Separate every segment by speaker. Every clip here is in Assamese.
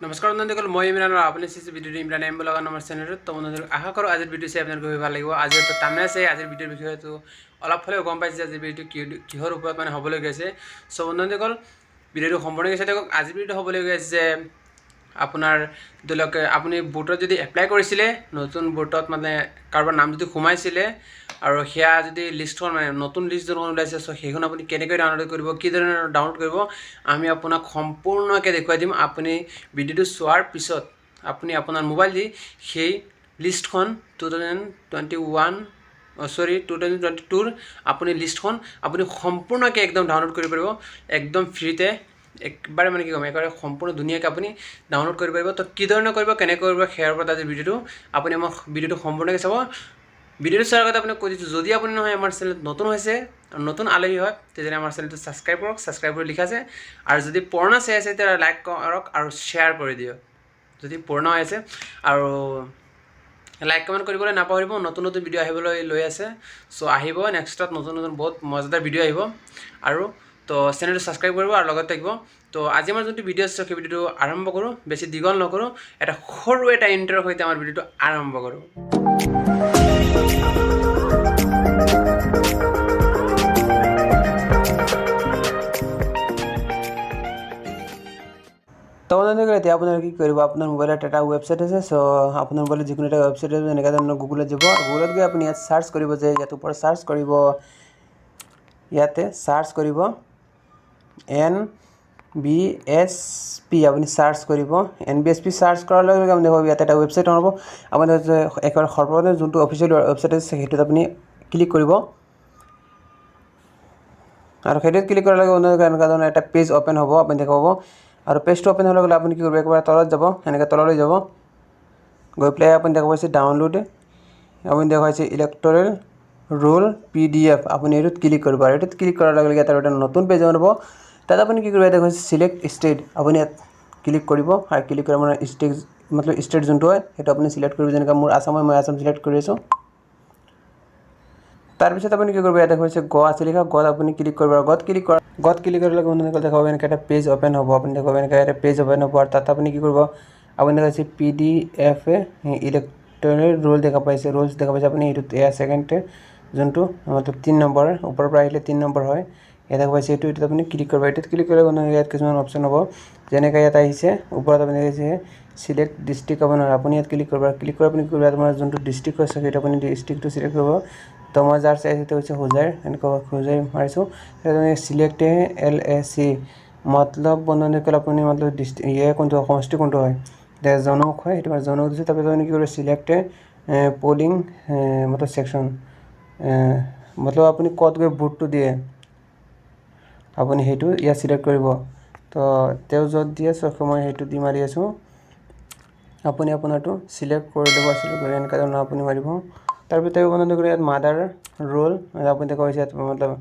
Speaker 1: নমস্কাৰ বন্ধুসকল, মই ইমৰান আৰু আপুনি চাইছে ভিডিঅ'টো ইমৰান এম ব্লগাৰ নামৰ চেনেলত। তো বন্ধুসকল আশা কৰোঁ আজিৰ ভিডিঅ' চাই আপোনালোকৰ খুবেই ভাল লাগিব। আজিৰ তো তামনেল চাই আজিৰ ভিডিঅ'ৰ বিষয়েটো অলপ হ'লেও গম পাইছে যে আজিৰ ভিডিঅ'টো কিহৰ ওপৰত মানে হ'বলৈ গৈছে। চ' বন্ধুসকল ভিডিঅ'টো সম্পূৰ্ণকৈ চাই থাকক। আজিৰ ভিডিঅ'টো হ'বলৈ গৈছে যে আপোনাৰ ধৰিলওক আপুনি বুটত যদি এপ্লাই কৰিছিলে, নতুন বুটত মানে কাৰোবাৰ নাম যদি সোমাইছিলে আৰু সেয়া যদি লিষ্টখন মানে নতুন লিষ্ট যোনখন ওলাইছে, চ' সেইখন আপুনি কেনেকৈ ডাউনলোড কৰিব, কি ধৰণে ডাউনলোড কৰিব, আমি আপোনাক সম্পূৰ্ণকৈ দেখুৱাই দিম। আপুনি ভিডিঅ'টো চোৱাৰ পিছত আপুনি আপোনাৰ মোবাইল দি সেই লিষ্টখন 2022ৰ আপুনি লিষ্টখন আপুনি সম্পূৰ্ণকৈ একদম ডাউনলোড কৰিব পাৰিব, একদম ফ্ৰীতে। একবাৰে মানে কি ক'ম, একবাৰে সম্পূৰ্ণ ধুনীয়াকৈ আপুনি ডাউনলোড কৰিব পাৰিব। তো কি ধৰণে কৰিব, কেনেকৈ কৰিব, সেয়াৰ ওপৰত আজি ভিডিঅ'টো আপুনি আমাক ভিডিঅ'টো সম্পূৰ্ণকৈ চাব। ভিডিঅ'টো চোৱাৰ আগতে আপোনাক কৈ দিছোঁ, যদি আপুনি নহয় আমাৰ চেনেলত নতুন হৈছে আৰু নতুন আলহী হয়, তেতিয়াহ'লে আমাৰ চেনেলটো ছাবস্ক্ৰাইব কৰক। ছাবস্ক্ৰাইব কৰি লিখা আছে, আৰু যদি পুৰণা চাই আছে তেতিয়া লাইক কৰক আৰু শ্বেয়াৰ কৰি দিয়ক যদি পুৰণা হৈ আছে। আৰু লাইক কমেণ্ট কৰিবলৈ নাপাহৰিব। নতুন নতুন ভিডিঅ' আহিবলৈ লৈ আছে, চ' আহিব নেক্সটত নতুন নতুন বহুত মজাদাৰ ভিডিঅ' আহিব। আৰু তো চেনেলটো ছাবস্ক্ৰাইব কৰিব আৰু লগত থাকিব। তো আজি আমাৰ যোনটো ভিডিঅ' আছে সেই ভিডিঅ'টো আৰম্ভ কৰোঁ, বেছি দীঘল নকৰোঁ, এটা সৰু এটা ইণ্টাৰৰ সৈতে আমাৰ ভিডিঅ'টো আৰম্ভ কৰোঁ। তো বন্ধুসকল এতিয়া আপোনাৰ কি কৰিব, আপোনাৰ মোবাইলত এটা ৱেবছাইট আছে। চ' আপোনাৰ মোবাইলত যিকোনো এটা ৱেবছাইট আছে, এনেকৈ ধৰণৰ গুগলত যাব। গুগলত গৈ আপুনি ইয়াত চাৰ্চ কৰিব, যে ইয়াত ওপৰত চাৰ্চ কৰিব, ইয়াতে চাৰ্চ কৰিব NBSP। আপুনি চাৰ্চ কৰিব NBSP। চাৰ্চ কৰাৰ লগে লগে আপুনি দেখুৱাব ইয়াতে এটা ৱেবছাইট হ'ব। আপুনি একেবাৰে সৰ্বপ্ৰথমে যোনটো অফিচিয়েল ৱেবছাইট আছে সেইটোত আপুনি ক্লিক কৰিব, আৰু সেইটোত ক্লিক কৰাৰ লগে লগে এনেকুৱা ধৰণৰ এটা পেজ অ'পেন হ'ব, আপুনি দেখুৱাব। আৰু পেজটো অ'পেন হোৱাৰ লগে লগে আপুনি কি কৰিব, একেবাৰে তলত যাব, এনেকৈ তললৈ যাব। গৈ পেলাই আপুনি দেখা পাইছে ডাউনলোড, আপুনি দেখা পাইছে ইলেক্টৰেল ৰোল PDF। আপুনি এইটোত ক্লিক কৰিব, আৰু এইটোত ক্লিক কৰাৰ লগে লগে এটা নতুন পেজ হ'ব। তাত আপুনি কি কৰিব, দেখা পাইছে চিলেক্ট ষ্টেট। আপুনি ইয়াত ক্লিক কৰিব, আৰু ক্লিক কৰি আপোনাৰ ষ্টেট যোনটো হয় সেইটো আপুনি চিলেক্ট কৰিব। যেনেকৈ মোৰ আছাম হয়, মই আছাম চিলেক্ট কৰি আছোঁ। তাৰপিছত আপুনি কি কৰিব, ইয়াত দেখা পাইছে গ আছে লিখা, গত আপুনি ক্লিক কৰিব। আৰু গত ক্লিক কৰাৰ লগে বন্ধুসকল দেখা পাব এনেকৈ এটা পেজ অ'পেন হ'ব। আপুনি দেখা পাব এনেকৈ এটা পেজ অ'পেন হ'ব, আৰু তাত আপুনি কি কৰিব, আপুনি দেখা পাইছে PDF ইলেক্টৰেল ৰোল দেখা পাইছে, ৰোলছ দেখা পাইছে। আপুনি এইটোত ছেকেণ্ড যোনটো 3 নম্বৰ ওপৰৰ পৰা আহিলে 3 নম্বৰ হয়, ইয়াত দেখা পাইছে এইটোত আপুনি ক্লিক কৰিব। এইটোত ক্লিক কৰিলে ইয়াত কিছুমান অপশ্যন হ'ব, যেনেকৈ ইয়াত আহিছে ওপৰত আপুনি দেখিছে চিলেক্ট ডিষ্ট্ৰিক্ট। আপুনি ইয়াত ক্লিক কৰিব, ক্লিক কৰি আপুনি কি কৰিব, আপোনাৰ যোনটো ডিষ্ট্ৰিক্ট আছে সেইটো আপুনি ডিষ্ট্ৰিক্টটো চিলেক্ট কৰিব। তো মই যাৰ চাইছোঁ সেইটো হৈছে হোজাই, এনেকৈ হোজাই মাৰিছোঁ। চিলেক্ট LAC মতলব বন্ধুসকল আপুনি মতলব ডিষ্ট্ৰিক্ট কোনটো সমষ্টি কোনটো হয়, জনমুখ হয়, সেইটো জনমুখ দিছোঁ। তাৰপিছত আপুনি কি কৰিব, চিলেক্ট পলিং মতলব ছেকশ্যন, মতলব আপুনি ক'ত গৈ ভোটটো দিয়ে আপুনি সেইটো ইয়াত চিলেক্ট কৰিব। তো তেওঁ য'ত দিয়ে চব মই সেইটো দি মাৰি আছোঁ। আপুনি আপোনাৰটো চিলেক্ট কৰি ল'ব, চিলেক্ট কৰি এনেকুৱা ধৰণৰ আপুনি মাৰিব। তাৰপিছত বন্ধুসকল ইয়াত মাদাৰ ৰোল আপুনি দেখা পাইছে, ইয়াত মতলব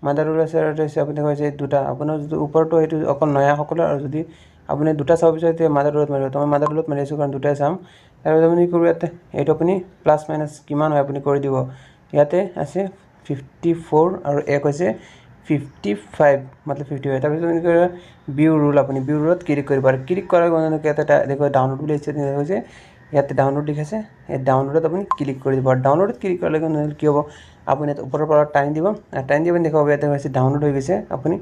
Speaker 1: মাদাৰ ৰোল আছে, আৰু আপুনি দেখা পাইছে দুটা। আপোনাৰ যিটো ওপৰতো সেইটো অকল নয়াসকলৰ, আৰু যদি আপুনি দুটা চাব বিচাৰে তেতিয়া মাদাৰ ৰোলত মাৰিব। তো মই মাদাৰ ৰোলত মাৰি আছোঁ কাৰণ দুটাই চাম। তাৰপিছত আপুনি কি কৰিব, ইয়াতে এইটো আপুনি প্লাছ মাইনাছ কিমান হয় আপুনি কৰি দিব। ইয়াতে আছে 54 আৰু এক হৈছে 55 মতলব 55। তাৰপিছত আপুনি কি কৰিব, ভিউ ৰোল, আপুনি ভিউ ৰোলত ক্লিক কৰিব। আৰু ক্লিক কৰাৰ কাৰণে ইয়াতে এটা দেখুৱাই ডাউনলোড বুলি হৈছে, ইয়াতে ডাউনলোড লিখাইছে, এই ডাউনলোডত আপুনি ক্লিক কৰি দিব। আৰু ডাউনলোডত ক্লিক কৰাৰ লগে লগে কি হ'ব, আপুনি ইয়াত ওপৰৰ পৰা টাইম দিব, টাইম দি আপুনি দেখাব ইয়াতে হৈছে ডাউনলোড হৈ গৈছে। আপুনি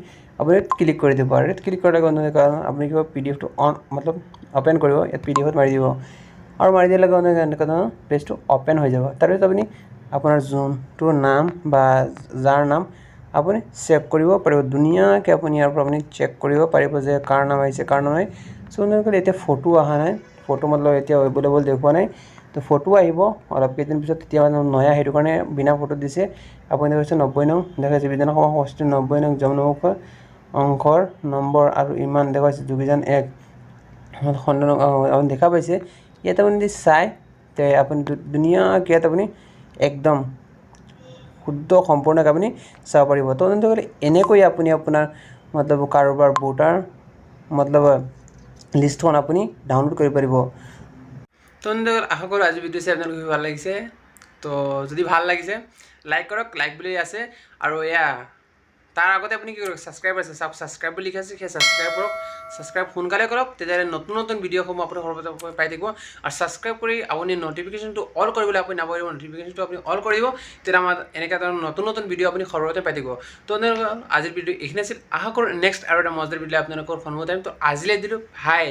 Speaker 1: ইয়াত ক্লিক কৰি দিব, আৰু ইয়াত ক্লিক কৰাৰ লগে লগে আপুনি কি হ'ব, PDFটো মতলব অ'পেন কৰিব, ইয়াত PDFত মাৰি দিব। আৰু মাৰি দিয়াৰ লগে লগে এনেকুৱা ধৰণৰ পেজটো অ'পেন হৈ যাব। তাৰপিছত আপুনি আপোনাৰ যোনটো নাম বা যাৰ নাম আপুনি চেভ কৰিব পাৰিব ধুনীয়াকৈ। আপুনি ইয়াৰ পৰা আপুনি চেক কৰিব পাৰিব যে কাৰ নাম আহিছে, কাৰ নাম নাই। চ' এতিয়া ফটো অহা নাই, ফটো মতলব এতিয়া এভেইলেবল দেখুওৱা নাই। তো ফটো আহিব অলপ কেইদিন পিছত, তেতিয়া নয়া, সেইটো কাৰণে বিনা ফটো দিছে। আপুনি দেখাইছে 90 নং দেখাইছে, বিধানসভা সমষ্টি 90 নং জনমুখ অংশৰ নম্বৰ, আৰু ইমান দেখাইছে যোগীজান 1 আপুনি দেখা পাইছে। ইয়াত আপুনি যদি চাই তে আপুনি ধুনীয়াকৈ ইয়াত আপুনি একদম শুদ্ধ সম্পূৰ্ণকৈ আপুনি চাব পাৰিব। তো এনেকৈ আপুনি আপোনাৰ মতলব কাৰোবাৰ ভোটাৰ মতলব লিষ্টখন আপুনি ডাউনলোড কৰিব পাৰিব। তো আশা কৰোঁ আজি ভিডিঅ' চাই আপোনালোকে ভাল লাগিছে। তো যদি ভাল লাগিছে লাইক কৰক, লাইক বুলি আছে, আৰু এয়া তাৰ আগতে আপুনি কি কৰক ছাবস্ক্ৰাইব আছে ছাবস্ক্ৰাইব বুলি লিখা আছে সেই ছাবস্ক্ৰাইব কৰক ছাবস্ক্ৰাইব সোনকালে কৰক তেতিয়াহ'লে নতুন নতুন ভিডিঅ'সমূহ আপুনি সৰ্বপ্ৰথমে পাই থাকিব আৰু ছাবস্ক্ৰাইব কৰি আপুনি নটিফিকেশ্যনটো অল কৰিবলৈ আপুনি নাপাহৰিব নটিফিকেশ্যনটো আপুনি অল কৰিব তেতিয়া আমাৰ এনেকুৱা ধৰণৰ নতুন নতুন ভিডিঅ' আপুনি সৰ্বপ্ৰথমে পাই থাকিব তো আজিৰ ভিডিঅ' এইখিনি আছিল আশা কৰোঁ নেক্সট আৰু এটা মজাদাৰ ভিডিঅ' আপোনালোকৰ সন্মুখত আহিম তো আজিলৈ দিলোঁ ভাই